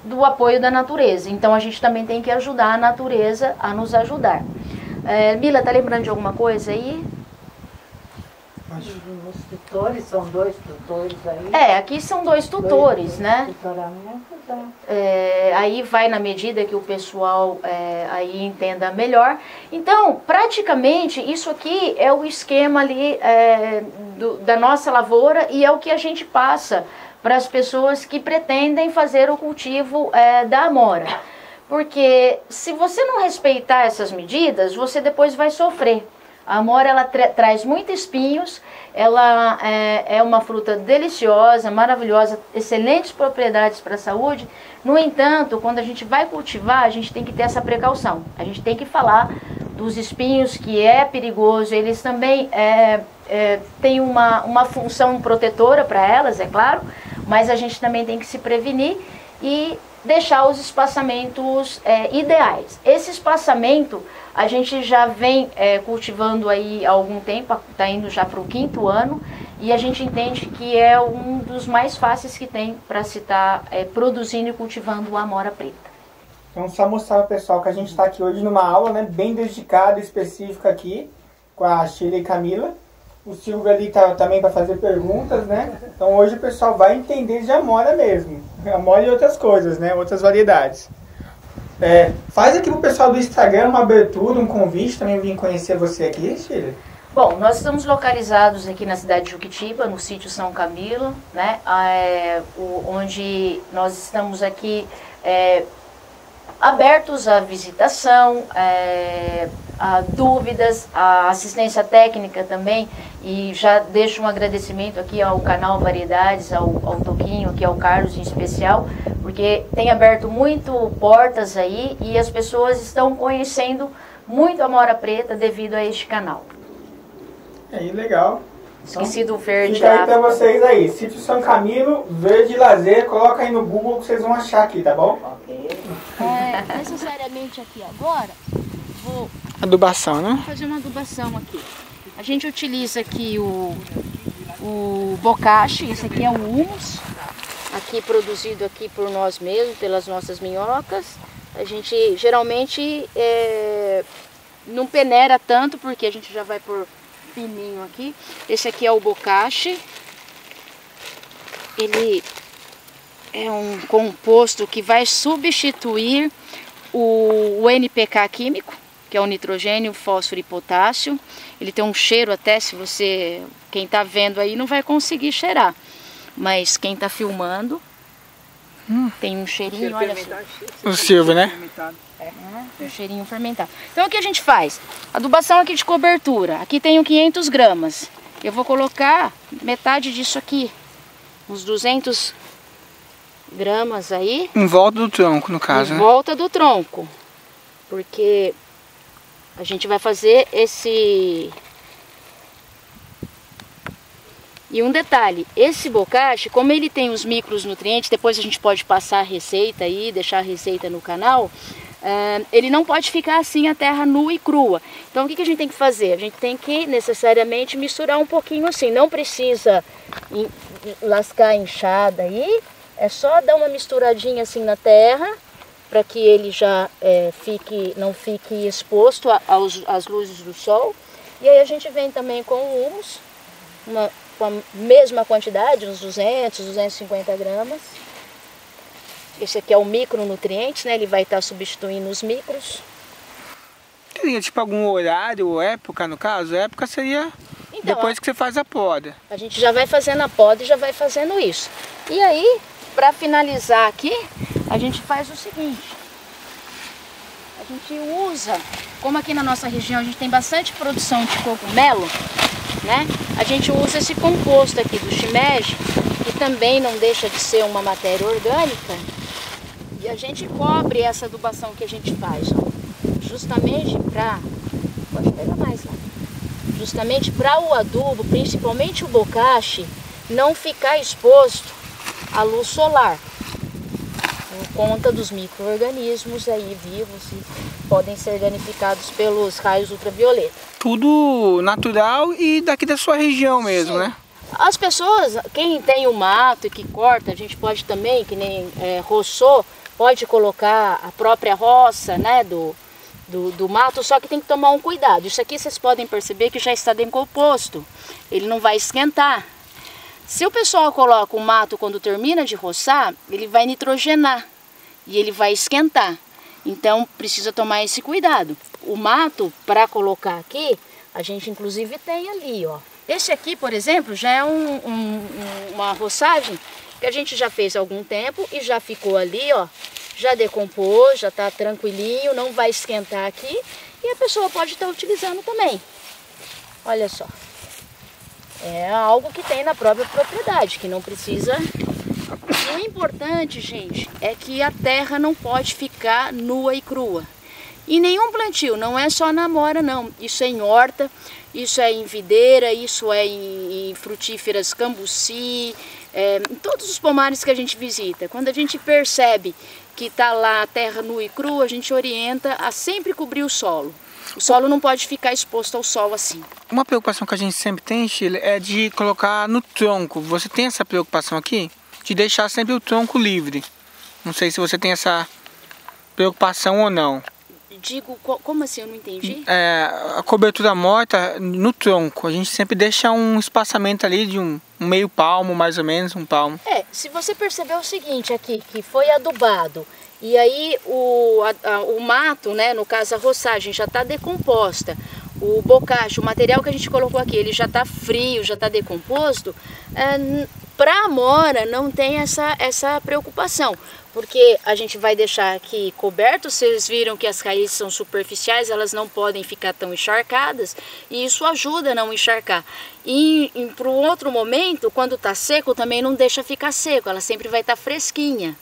do apoio da natureza, então a gente também tem que ajudar a natureza a nos ajudar. Mila, tá lembrando de alguma coisa aí? Os tutores, são 2 tutores aí? Aqui são 2 tutores, né? Tutoramento, tá? Aí vai na medida que o pessoal aí entenda melhor. Então, praticamente, isso aqui é o esquema ali da nossa lavoura e é o que a gente passa para as pessoas que pretendem fazer o cultivo da amora. Porque se você não respeitar essas medidas, você depois vai sofrer. A amora, ela traz muitos espinhos, ela é uma fruta deliciosa, maravilhosa, excelentes propriedades para a saúde. No entanto, quando a gente vai cultivar, a gente tem que ter essa precaução. A gente tem que falar dos espinhos, que é perigoso, eles também têm uma função protetora para elas, é claro, mas a gente também tem que se prevenir e deixar os espaçamentos ideais. Esse espaçamento a gente já vem cultivando aí há algum tempo, está indo já para o 5º ano, e a gente entende que é um dos mais fáceis que tem para se estar produzindo e cultivando a amora preta. Então, só mostrar para o pessoal que a gente está aqui hoje numa aula, né, bem dedicada, específica aqui, com a Sheila e Camila. O Silvio ali tá também para fazer perguntas, né? Então hoje o pessoal vai entender de amora mesmo. Amora e outras coisas, né? Outras variedades. Faz aqui pro pessoal do Instagram uma abertura, um convite, também vim conhecer você aqui, Sheila. Bom, nós estamos localizados aqui na cidade de Juquitiba, no sítio São Camilo, né? Onde nós estamos aqui abertos à visitação, a dúvidas, a assistência técnica também, e já deixo um agradecimento aqui ao canal Variedades, ao Toquinho, aqui ao Carlos em especial, porque tem aberto muito portas aí e as pessoas estão conhecendo muito a Amora Preta devido a este canal. Aí, legal. Esqueci do verde. Fica aí pra vocês aí, Sítio São Camilo, Verde Lazer, coloca aí no Google que vocês vão achar aqui, tá bom? Necessariamente aqui agora, vou Adubação, né? fazer uma adubação aqui. A gente utiliza aqui o bocashi, esse aqui é o humus, aqui produzido aqui por nós mesmos, pelas nossas minhocas. A gente geralmente não peneira tanto, porque a gente já vai por fininho aqui. Esse aqui é o bocashi. Ele é um composto que vai substituir o NPK químico, que é o nitrogênio, fósforo e potássio. Ele tem um cheiro até, se você, quem está vendo aí não vai conseguir cheirar, mas quem está filmando tem um cheirinho, olha só. O Silvio, né? Um cheirinho fermentado. Então o que a gente faz? Adubação aqui de cobertura. Aqui tenho 500 gramas. Eu vou colocar metade disso aqui, uns 200 gramas aí. Em volta do tronco, no caso, né? Em volta do tronco. Porque a gente vai fazer esse... E um detalhe, esse bocashi, como ele tem os micronutrientes, depois a gente pode passar a receita aí, deixar a receita no canal, ele não pode ficar assim a terra nua e crua. Então o que a gente tem que fazer? A gente tem que necessariamente misturar um pouquinho assim, não precisa lascar a enxada aí, é só dar uma misturadinha assim na terra, para que ele já não fique exposto às luzes do sol. E aí a gente vem também com o humus, com a mesma quantidade, uns 200, 250 gramas. Esse aqui é o micronutrientes, né? Ele vai estar substituindo os micros. Teria tipo algum horário ou época, no caso? A época seria então, depois que você faz a poda. A gente já vai fazendo a poda e já vai fazendo isso. E aí, para finalizar aqui, a gente faz o seguinte. A gente usa, como aqui na nossa região a gente tem bastante produção de cogumelo, né? A gente usa esse composto aqui do shimeji, que também não deixa de ser uma matéria orgânica. E a gente cobre essa adubação que a gente faz, ó, justamente para... Pode pegar mais lá. Justamente para o adubo, principalmente o bocashi, não ficar exposto à luz solar, por conta dos micro-organismos aí vivos e podem ser danificados pelos raios ultravioleta. Tudo natural e daqui da sua região mesmo, sim, né? As pessoas, quem tem o mato e que corta, a gente pode também, que nem roçou, pode colocar a própria roça, né, do mato, só que tem que tomar um cuidado. Isso aqui vocês podem perceber que já está decomposto, ele não vai esquentar. Se o pessoal coloca o mato quando termina de roçar, ele vai nitrogenar e ele vai esquentar. Então precisa tomar esse cuidado. O mato, para colocar aqui, a gente inclusive tem ali, ó. Esse aqui, por exemplo, já é uma roçagem que a gente já fez há algum tempo e já ficou ali, ó. Já decompôs, já está tranquilinho, não vai esquentar aqui. E a pessoa pode estar utilizando também. Olha só. É algo que tem na própria propriedade, que não precisa... O importante, gente, é que a terra não pode ficar nua e crua. E nenhum plantio, não é só na amora não. Isso é em horta, isso é em videira, isso é em frutíferas cambuci, em todos os pomares que a gente visita. Quando a gente percebe que está lá a terra nua e crua, a gente orienta a sempre cobrir o solo. O solo não pode ficar exposto ao sol assim. Uma preocupação que a gente sempre tem, Sheila, é de colocar no tronco. Você tem essa preocupação aqui? De deixar sempre o tronco livre. Não sei se você tem essa preocupação ou não. Digo, como assim? Eu não entendi. A cobertura morta no tronco. A gente sempre deixa um espaçamento ali de um meio palmo, mais ou menos, um palmo. Se você perceber o seguinte aqui, que foi adubado. E aí o mato, né, no caso a roçagem, já está decomposta. O bocashi, o material que a gente colocou aqui, ele já está frio, já está decomposto. Para a amora não tem essa preocupação, porque a gente vai deixar aqui coberto. Vocês viram que as raízes são superficiais, elas não podem ficar tão encharcadas, e isso ajuda a não encharcar. E para um outro momento, quando está seco, também não deixa ficar seco, ela sempre vai estar fresquinha.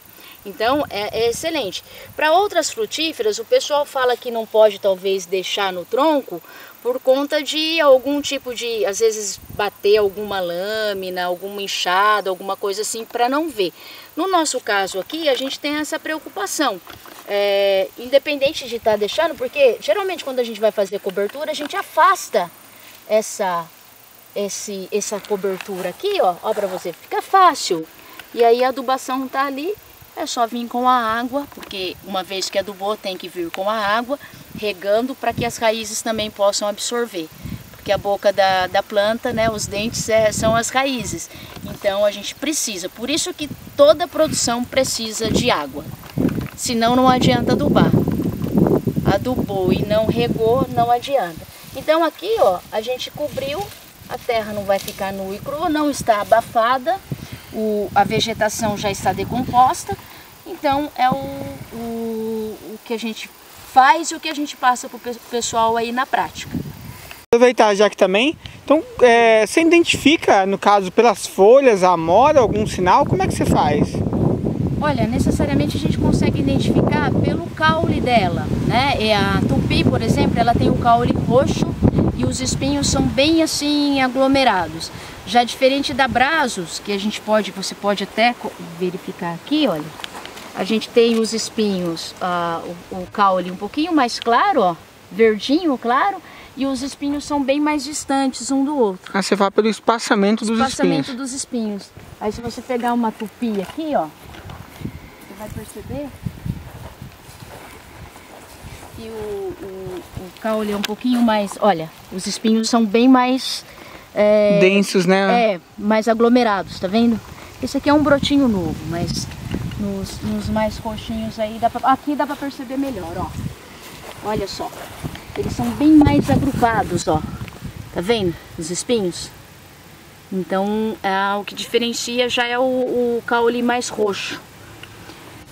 Então é excelente. Para outras frutíferas, o pessoal fala que não pode talvez deixar no tronco, por conta de algum tipo de, às vezes, bater alguma lâmina, alguma inchada, alguma coisa assim, para não ver. No nosso caso aqui, a gente tem essa preocupação, independente de estar deixando, porque geralmente quando a gente vai fazer cobertura, a gente afasta essa cobertura aqui, ó para você, fica fácil. E aí a adubação tá ali, é só vir com a água, porque uma vez que adubou tem que vir com a água, regando para que as raízes também possam absorver. Porque a boca da planta, né, os dentes são as raízes. Então a gente precisa, por isso que toda produção precisa de água. Senão não adianta adubar. Adubou e não regou, não adianta. Então aqui, ó, a gente cobriu, a terra não vai ficar nua e crua, não está abafada. A vegetação já está decomposta, então é o que a gente faz e o que a gente passa para o pessoal aí na prática. Aproveitar já que também, então você identifica, no caso, pelas folhas, a amora, algum sinal, como é que você faz? Olha, necessariamente a gente consegue identificar pelo caule dela, né? A tupi, por exemplo, ela tem o caule roxo e os espinhos são bem assim aglomerados. Já diferente da Brazos, que você pode até verificar aqui, olha. A gente tem os espinhos, o caule um pouquinho mais claro, ó, verdinho claro, e os espinhos são bem mais distantes um do outro. Ah, você fala pelo espaçamento dos espinhos. Espaçamento dos espinhos. Aí se você pegar uma tupi aqui, ó, você vai perceber que o caule é um pouquinho mais, olha, os espinhos são bem mais densos, né? Mais aglomerados, tá vendo? Esse aqui é um brotinho novo, mas nos mais roxinhos aí, aqui dá pra perceber melhor, ó. Olha só, eles são bem mais agrupados, ó. Tá vendo os espinhos? Então, o que diferencia já é o caule mais roxo.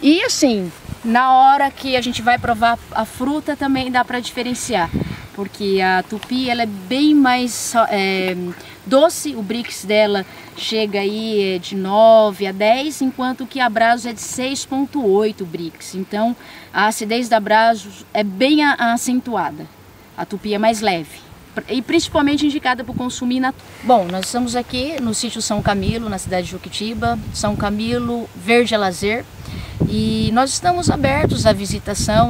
E assim, na hora que a gente vai provar a fruta também dá pra diferenciar. Porque a tupi ela é bem mais doce, o Brix dela chega aí de 9 a 10, enquanto que a Brazos é de 6,8 Brix. Então a acidez da Brazos é bem acentuada, a tupi é mais leve. E principalmente indicada para o consumo in natura. Bom, nós estamos aqui no sítio São Camilo, na cidade de Juquitiba, São Camilo Verde a Lazer. E nós estamos abertos à visitação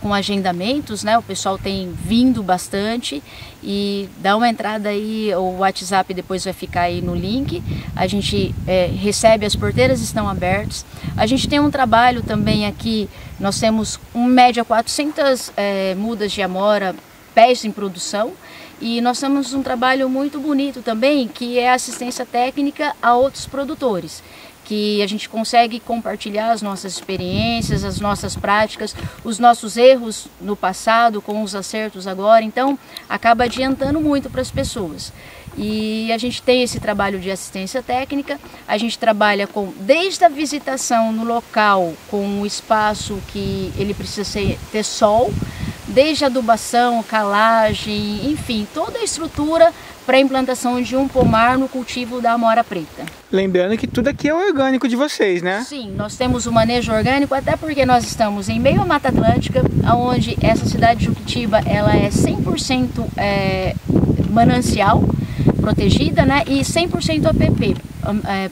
com agendamentos, né? O pessoal tem vindo bastante e dá uma entrada aí, o WhatsApp depois vai ficar aí no link. A gente recebe, as porteiras estão abertas. A gente tem um trabalho também aqui, nós temos em média 400 mudas de amora, pés em produção. E nós temos um trabalho muito bonito também, que é assistência técnica a outros produtores. Que a gente consegue compartilhar as nossas experiências, as nossas práticas, os nossos erros no passado com os acertos agora, então acaba adiantando muito para as pessoas. E a gente tem esse trabalho de assistência técnica, a gente trabalha desde a visitação no local, com o espaço que ele precisa ter sol, desde a adubação, calagem, enfim, toda a estrutura para a implantação de um pomar no cultivo da amora preta. Lembrando que tudo aqui é orgânico de vocês, né? Sim, nós temos o manejo orgânico, até porque nós estamos em meio à Mata Atlântica, onde essa cidade de Juquitiba ela é 100% manancial, protegida, né? E 100% APP,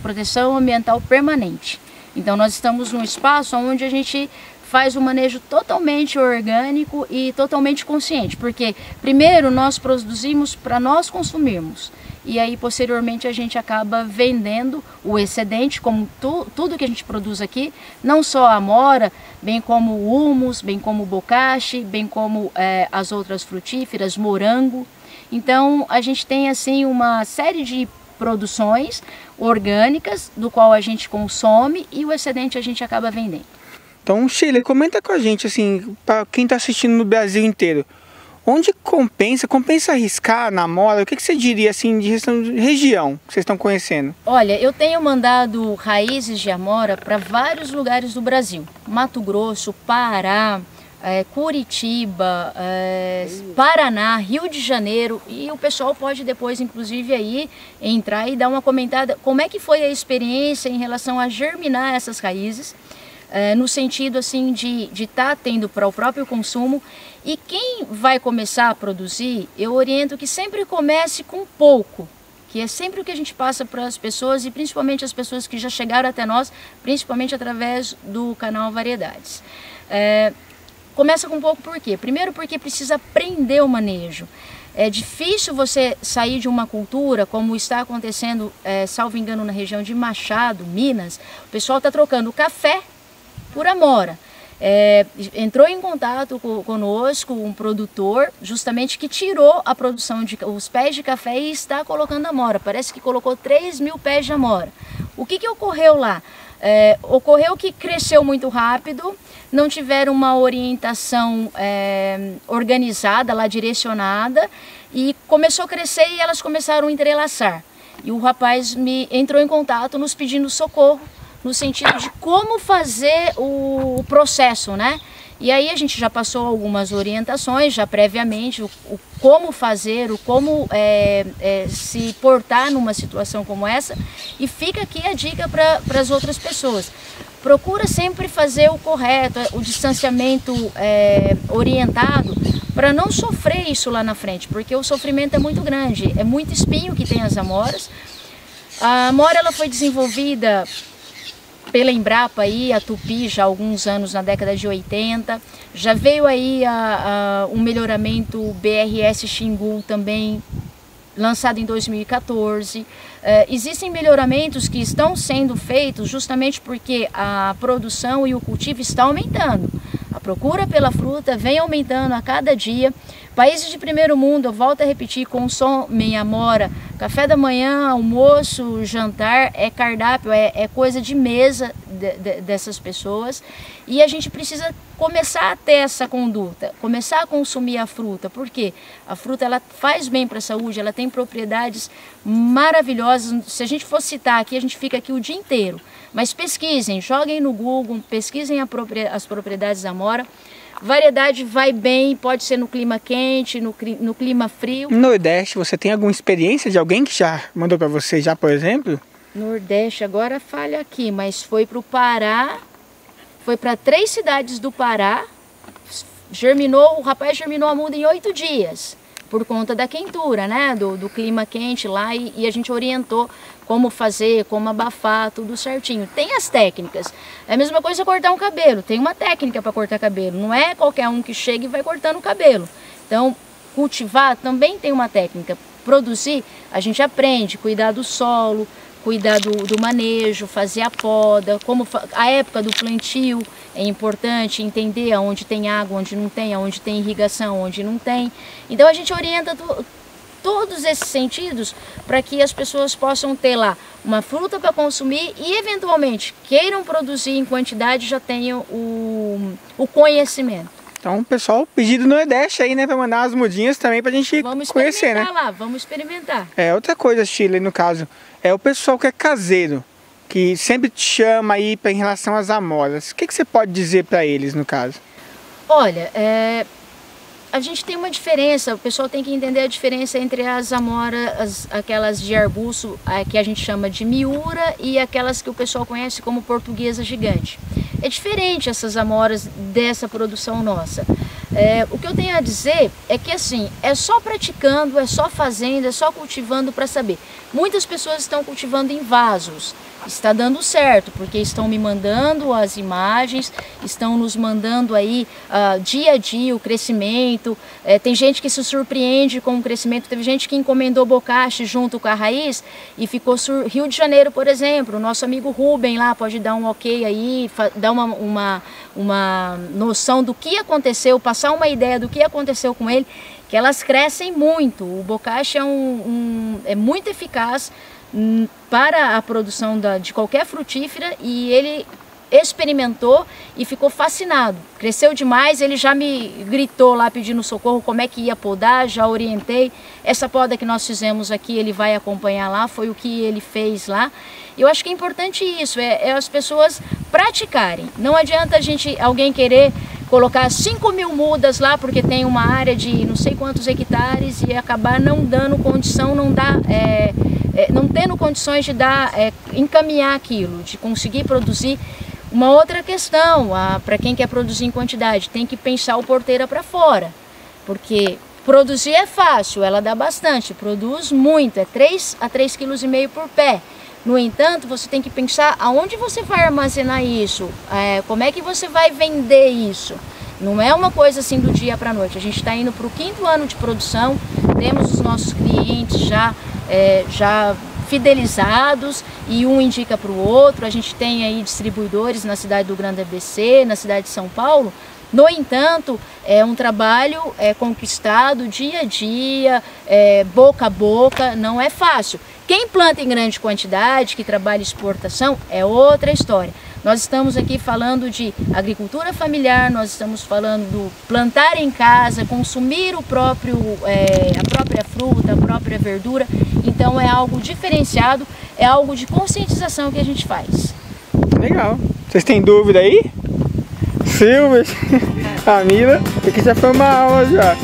proteção ambiental permanente. Então nós estamos num espaço onde a gente faz um manejo totalmente orgânico e totalmente consciente, porque primeiro nós produzimos para nós consumirmos e aí posteriormente a gente acaba vendendo o excedente, como tudo que a gente produz aqui, não só a amora, bem como o humus, bem como o bocashi, bem como as outras frutíferas, morango. Então a gente tem assim uma série de produções orgânicas do qual a gente consome e o excedente a gente acaba vendendo. Então, Sheila, comenta com a gente, assim, para quem está assistindo no Brasil inteiro, Onde compensa arriscar na amora? O que você diria assim de região que vocês estão conhecendo? Olha, eu tenho mandado raízes de amora para vários lugares do Brasil. Mato Grosso, Pará, Curitiba, Paraná, Rio de Janeiro, e o pessoal pode depois inclusive aí entrar e dar uma comentada como é que foi a experiência em relação a germinar essas raízes, no sentido assim de estar tendo para o próprio consumo. E quem vai começar a produzir, eu oriento que sempre comece com pouco, que é sempre o que a gente passa para as pessoas, e principalmente as pessoas que já chegaram até nós, principalmente através do canal Variedades. Começa com pouco por quê? Primeiro porque precisa aprender o manejo. É difícil você sair de uma cultura, como está acontecendo, salvo engano, na região de Machado, Minas. O pessoal está trocando café por amora. Entrou em contato conosco um produtor justamente que tirou a produção de os pés de café e está colocando amora. Parece que colocou 3.000 pés de amora. O que ocorreu lá? Ocorreu que cresceu muito rápido, não tiveram uma orientação organizada, lá direcionada, e começou a crescer e elas começaram a entrelaçar. E o rapaz entrou em contato nos pedindo socorro, no sentido de como fazer o processo, né? E aí a gente já passou algumas orientações, já previamente, o como fazer, o como se portar numa situação como essa. E fica aqui a dica para as outras pessoas. Procura sempre fazer o correto, o distanciamento orientado, para não sofrer isso lá na frente, porque o sofrimento é muito grande, é muito espinho que tem as amoras. A amora ela foi desenvolvida pela Embrapa aí, a Tupi, já há alguns anos, na década de 80. Já veio aí um melhoramento BRS Xingu também, lançado em 2014. Existem melhoramentos que estão sendo feitos justamente porque a produção e o cultivo está aumentando. A procura pela fruta vem aumentando a cada dia. Países de primeiro mundo, eu volto a repetir, consomem amora, café da manhã, almoço, jantar, cardápio, é coisa de mesa dessas pessoas. E a gente precisa começar a ter essa conduta, começar a consumir a fruta, porque a fruta ela faz bem para a saúde, ela tem propriedades maravilhosas. Se a gente for citar aqui, a gente fica aqui o dia inteiro. Mas pesquisem, joguem no Google, pesquisem as propriedades da amora. Variedade vai bem, pode ser no clima quente, no clima frio. No Nordeste, você tem alguma experiência de alguém que já mandou para você já, por exemplo? Nordeste, agora falha aqui, mas foi para o Pará, foi para 3 cidades do Pará, o rapaz germinou a muda em 8 dias, por conta da quentura, né, do clima quente lá, e a gente orientou como fazer, como abafar, tudo certinho. Tem as técnicas. É a mesma coisa cortar um cabelo. Tem uma técnica para cortar cabelo. Não é qualquer um que chega e vai cortando o cabelo. Então, cultivar também tem uma técnica. Produzir, a gente aprende, cuidar do solo, cuidar do manejo, fazer a poda, a época do plantio é importante, entender aonde tem água, onde não tem, aonde tem irrigação, onde não tem. Então, a gente orienta todos esses sentidos para que as pessoas possam ter lá uma fruta para consumir e eventualmente queiram produzir em quantidade, já tenham o conhecimento. Então, pessoal, pedido no Nordeste aí, né, para mandar umas mudinhas também pra gente conhecer, né? Vamos experimentar. Outra coisa, Shirley, no caso, é o pessoal que é caseiro, que sempre te chama aí em relação às amoras. O que você pode dizer para eles, no caso? Olha, a gente tem uma diferença, o pessoal tem que entender a diferença entre as amoras, aquelas de arbusto, que a gente chama de miura, e aquelas que o pessoal conhece como portuguesa gigante. É diferente essas amoras dessa produção nossa. O que eu tenho a dizer é que assim, é só praticando, é só fazendo, é só cultivando para saber. Muitas pessoas estão cultivando em vasos. Está dando certo, porque estão me mandando as imagens, estão nos mandando aí dia a dia o crescimento. Tem gente que se surpreende com o crescimento, teve gente que encomendou bocache junto com a raiz e ficou Rio de Janeiro, por exemplo, o nosso amigo Rubem lá pode dar um ok aí, dar uma noção do que aconteceu, passar uma ideia do que aconteceu com ele, que elas crescem muito. O bocache é muito eficaz para a produção de qualquer frutífera, e ele experimentou e ficou fascinado. Cresceu demais, ele já me gritou lá pedindo socorro como é que ia podar, já orientei. Essa poda que nós fizemos aqui, ele vai acompanhar lá, foi o que ele fez lá. Eu acho que é importante isso, é as pessoas praticarem. Não adianta alguém querer colocar 5.000 mudas lá porque tem uma área de não sei quantos hectares e acabar não dando condição, não tendo condições de encaminhar aquilo, de conseguir produzir. Uma outra questão, para quem quer produzir em quantidade, tem que pensar o porteira para fora, porque produzir é fácil, ela dá bastante, produz muito, é 3 a 3,5 kg por pé. No entanto, você tem que pensar aonde você vai armazenar isso, como é que você vai vender isso. Não é uma coisa assim do dia para a noite. A gente está indo para o 5º ano de produção, temos os nossos clientes já fidelizados e um indica para o outro. A gente tem aí distribuidores na cidade do Grande ABC, na cidade de São Paulo. No entanto, é um trabalho conquistado dia a dia, boca a boca, não é fácil. Quem planta em grande quantidade, que trabalha exportação, é outra história. Nós estamos aqui falando de agricultura familiar, nós estamos falando do plantar em casa, consumir a própria fruta, a própria verdura. Então é algo diferenciado, é algo de conscientização que a gente faz. Legal. Vocês têm dúvida aí? Silvia, Camila, aqui já foi uma aula já.